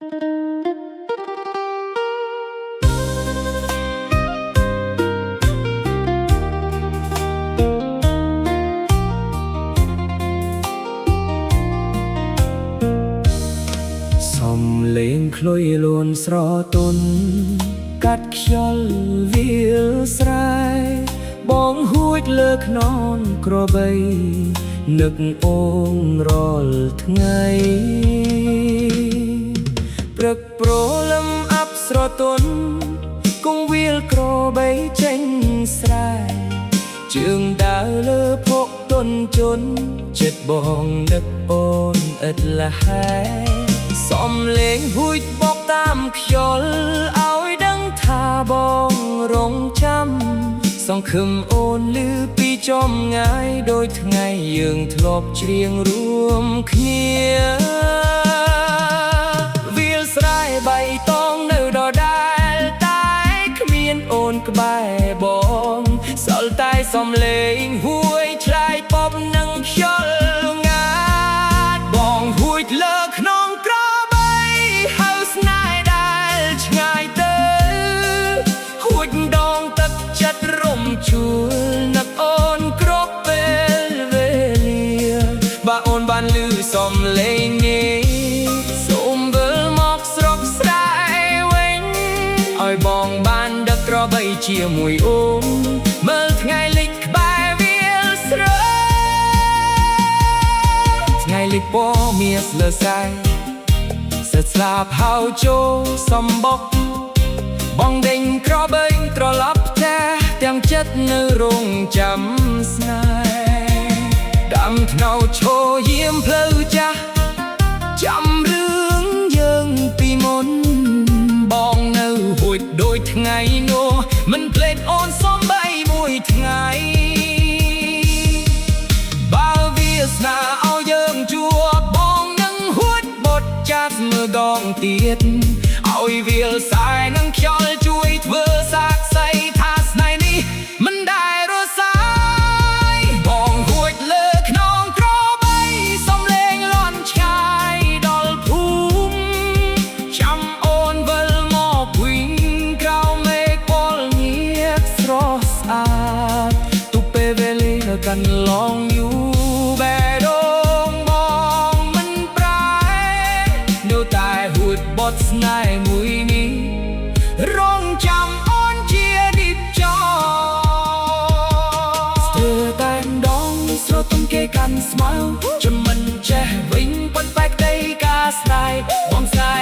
សំឡេងខ្លុយលួនស្រទន់កាត់ខ្យល់វាលស្រែបងហួចលើខ្នងក្របីនឹកអូនរាល់ថ្ងៃព្រឹកព្រលឹមអាប់ស្រទន់គង់វាលក្របីចេញស្រែជើងដើរលើភក់ទន់ជន់ចិត្តបងនឹកអូនឥតលះហែសំឡេងហួចបកតាមខ្យល់ឲ្យដឹងថាបងរងចាំសង្ឃឹមអូនឮពីចំងាយដូចថ្ងៃយើងធ្លាប់ច្រៀងរួមគ្នាវាលស្រែបៃតងនៅដដែលតែគ្មានអូនក្បែរបងសល់តែសំឡេងហួចឆ្លើយពប់នឹងខ្យល់ងាតបងហួចលើខ្នងក្របីហៅស្នេហ៍ដែលឆ្ងាយទៅហួចដងទឹកចិត្តរំជួលនឹកអូនគ្រប់ពេលវេលាបើអូនបានឮសំឡេងនេះសូមវិលមកស្រុកស្រែវិញឲ្យបងបានដឹកក្របីជាមួយអូនមើលថ្ងៃលិចក្បែរវាលស្រែថ្ងៃលិចពណ៌មាសលើស្រែសិតស្លាប់ហៅចូលសំបុកបងដេញក្របីត្រឡប់ផ្ទះទាំងចិត្តនៅរងចាំស្នេហ៍ដាំថ្នោតឈរយាមផ្លូវចាស់ចាំរឿងយើងពីមុនបងនៅហួចដូចថ្ងៃនោះមិនភ្លេចអូនសំបីមួយថ្ងៃបើវាសនាឲ្យយើងជួបបងនឹងហួចបត់ចាស់មើលដងទៀតឲ្យវាលស្រែនឹងខ្យល់ជួយធ្វើសាក្សីថាស្នេហ៍នេះមិនដែលរសាយបងហួចលើខ្នងក្របីសំឡេងលាន់ឆ្ងាយដល់ភូមិចាំអូនវិលមកវិញក្រៅមេឃពណ៌ញៀកស្រស់ស្អាតទុកពេលវេលាកន្លងយូរបេះដូងបងមិនប្រែនៅតែហួចបត់ស្នេហ៍មួយនេះរងចាំអូនជាឌីបចោស្ទើរតែម្ដងស្រទន់គេកាន់ស្មៅចាំមិនចេះវិញប៉ុន្តែក្តីការស្ដាយបងស្ដាយ